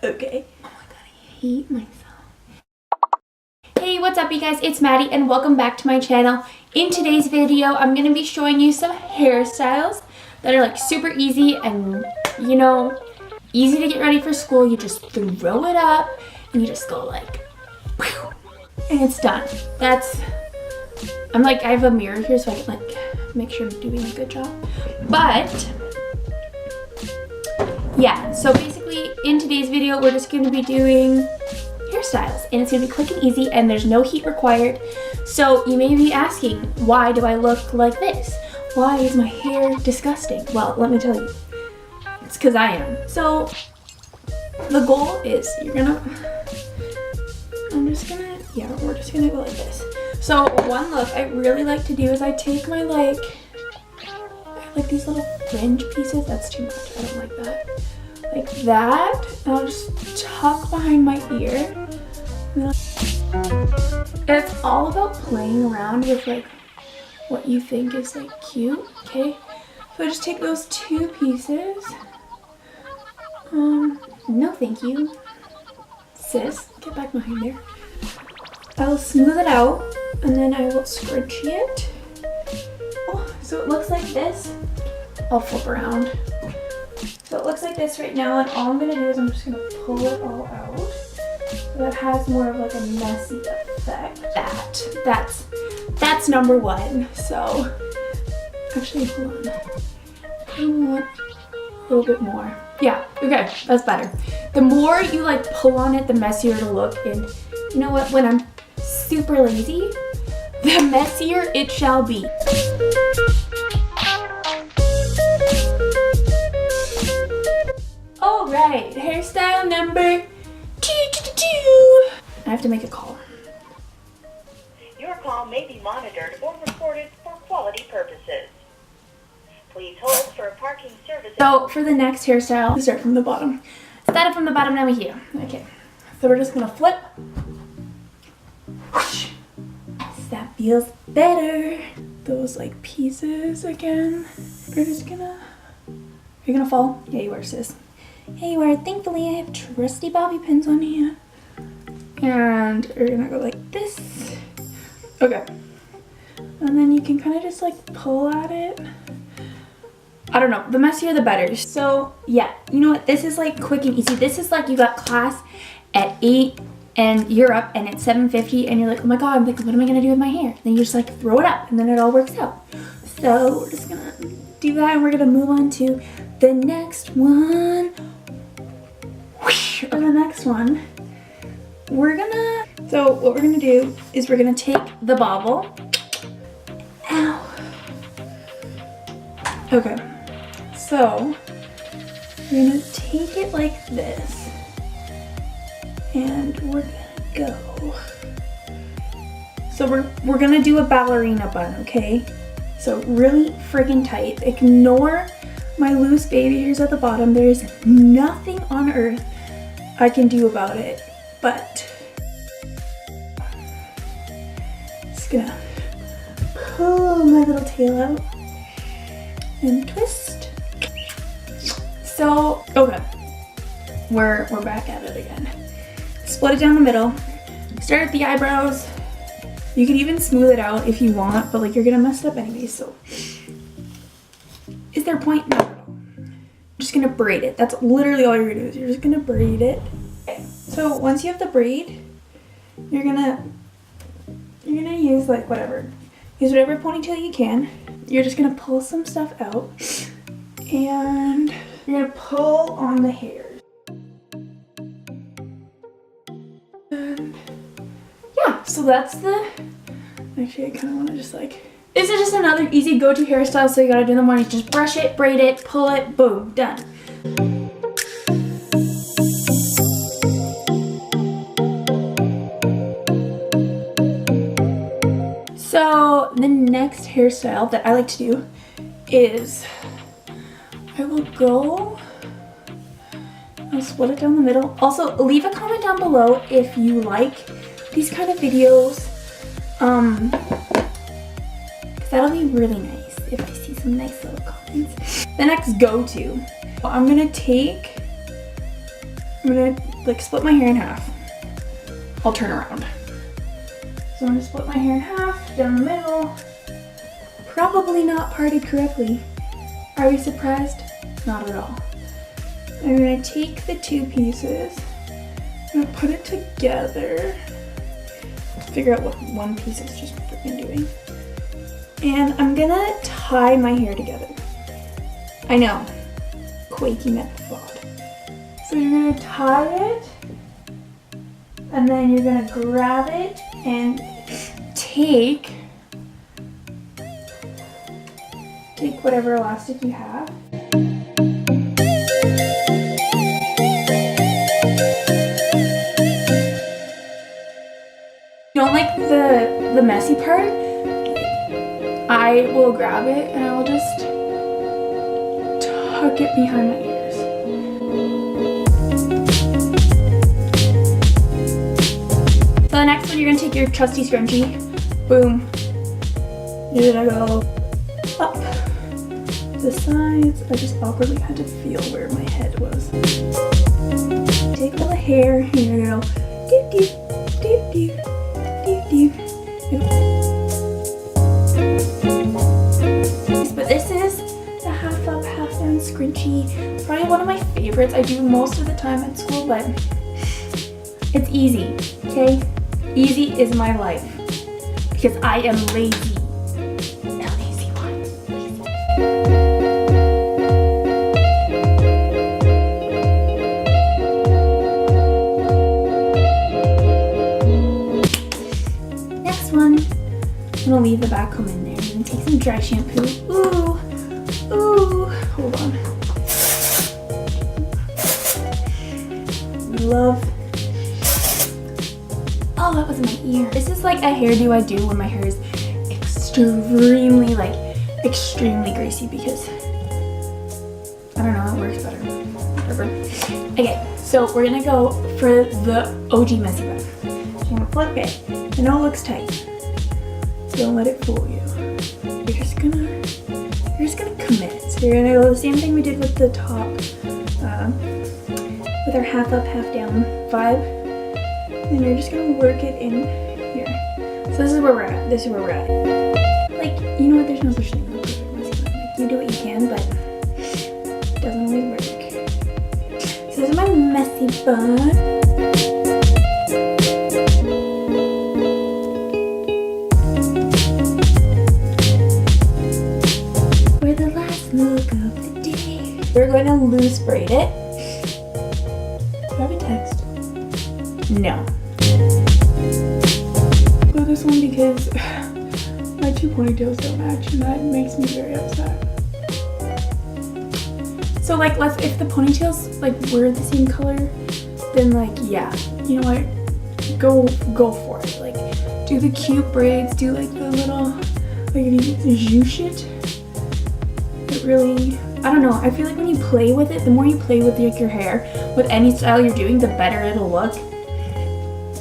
Okay. Oh my god, I hate myself. Hey, what's up you guys? It's Maddie and welcome back to my channel. In today's video, I'm going to be showing you some hairstyles that are like super easy and, you know, easy to get ready for school. You just throw it up and you just go like, whew, and it's done. I'm like, I have a mirror here so I can like make sure I'm doing a good job. But yeah, so basically in today's video, we're just going to be doing hairstyles and it's going to be quick and easy and there's no heat required. So you may be asking, why do I look like this? Why is my hair disgusting? Well, let me tell you, it's because I am. So the goal is we're just gonna go like this. So one look I really like to do is I take my I have these little fringe pieces. That's too much, I don't like that. Like that, and I'll just tuck behind my ear. And it's all about playing around with like what you think is like cute, okay? So I just take those two pieces. No thank you, sis, get back behind there. I will smooth it out and then I will scrunchie it. Oh, so it looks like this. I'll flip around. So it looks like this right now, and all I'm gonna do is I'm just gonna pull it all out. So that has more of like a messy effect. That's number one. So actually, hold on. I want a little bit more. Yeah, okay, that's better. The more you like pull on it, the messier it'll look. And you know what? When I'm super lazy, the messier it shall be. Alright, hairstyle number 2. I have to make a call. Your call may be monitored or recorded for quality purposes. Please hold for a parking service. So for the next hairstyle, we start from the bottom. Started from the bottom, now we're here. Okay, so we're just gonna flip. Whoosh. That feels better. Those like pieces again. We're just gonna, you're gonna fall? Yeah, you are, sis. Yeah, you are. Thankfully, I have trusty bobby pins on here. And we're gonna go like this. Okay. And then you can kind of just like pull at it. I don't know, the messier the better. So yeah, you know what? This is like quick and easy. This is like you got class at 8 and you're up and it's 7:50 and you're like, oh my god, I'm like, what am I gonna do with my hair? Then you just like throw it up and then it all works out. So we're just gonna do that and we're gonna move on to the next one. For the next one, so what we're gonna do is we're gonna take the bobble. Ow. Okay, so we're gonna take it like this and we're gonna go. So we're gonna do a ballerina bun, okay? So really friggin' tight. Ignore my loose baby hairs at the bottom. There's nothing on earth I can do about it, but just gonna pull my little tail out and twist. So, okay, we're back at it again. Split it down the middle. Start at the eyebrows. You can even smooth it out if you want, but like you're gonna mess it up anyway, so. Is there a point? No. Just gonna braid it. That's literally all you're gonna do is you're just gonna braid it. Okay. So once you have the braid, you're gonna use like use whatever ponytail you can. You're just gonna pull some stuff out and you're gonna pull on the hairs. And yeah, so that's actually I kind of want to just like, this is just another easy go-to hairstyle, so you gotta do in the morning. Just brush it, braid it, pull it, boom, done. So the next hairstyle that I like to do is I'll split it down the middle. Also, leave a comment down below if you like these kind of videos. That'll be really nice if I see some nice little comments. The next go-to, I'm gonna take I'm gonna like split my hair in half. I'll turn around. So I'm gonna split my hair in half, down the middle. Probably not parted correctly. Are we surprised? Not at all. I'm gonna take the two pieces, I'm gonna put it together. Figure out what one piece is just freaking doing. And I'm gonna tie my hair together. I know, quaky method. So you're gonna tie it, and then you're gonna grab it and take whatever elastic you have. You don't like the messy part? I will grab it and I will just tuck it behind my ears. So the next one, you're gonna take your trusty scrunchie. Boom. You're gonna go up the sides. I just awkwardly had to feel where my head was. Take all the hair and you're gonna go doop doop doop doop doop doop. But this is the half up, half down scrunchie. It's probably one of my favorites. I do most of the time at school, but it's easy, okay? Easy is my life because I am lazy. A lazy one. Lazy. Next one, I'm gonna leave the back comb in there. I'm gonna take some dry shampoo. Ooh, ooh, hold on. Love. Oh, that was in my ear. This is like a hairdo I do when my hair is extremely greasy because I don't know, it works better. Whatever. Okay, so we're gonna go for the OG messy bun. So I'm gonna flip it. I know it looks tight. Don't let it fool you. You're just gonna commit. So you're gonna go the same thing we did with the top, with our half up, half down vibe. And you're just gonna work it in here. So this is where we're at. This is where we're at. Like, you know what? There's no such thing as a perfect messy bun. Like, you do what you can, but it doesn't always work. So this is my messy bun. For the last look of the day, we're going to loose braid it. Do I have a text? No. Go this one because my two ponytails don't match and that makes me very upset. So like, if the ponytails like were the same color, then like, yeah, you know what, go for it. Like, do the cute braids, do like the little, like the jus shit. It really, I don't know, I feel like when you play with it, the more you play with like your hair, with any style you're doing, the better it'll look.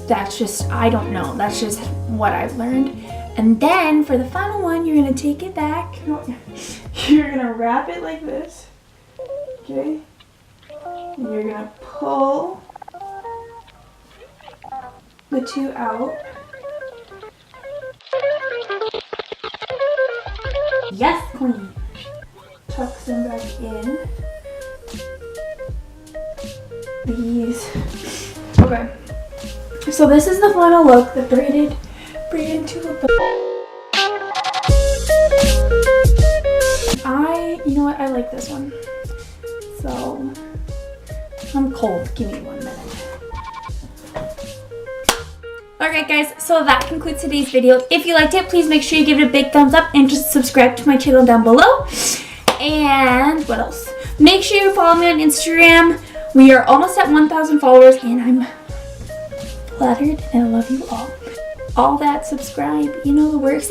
That's just, I don't know, that's just what I've learned. And then for the final one, you're gonna take it back. You're gonna wrap it like this, okay? And you're gonna pull the two out. Yes, queen. Tuck them back in. These. Okay. So this is the final look, the braided tulip. You know what, I like this one. So, I'm cold, give me 1 minute. Alright guys, so that concludes today's video. If you liked it, please make sure you give it a big thumbs up and just subscribe to my channel down below. And what else? Make sure you follow me on Instagram. We are almost at 1,000 followers and I'm flattered and I love you all. All that, subscribe, you know the works.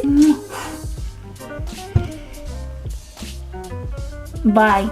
Bye.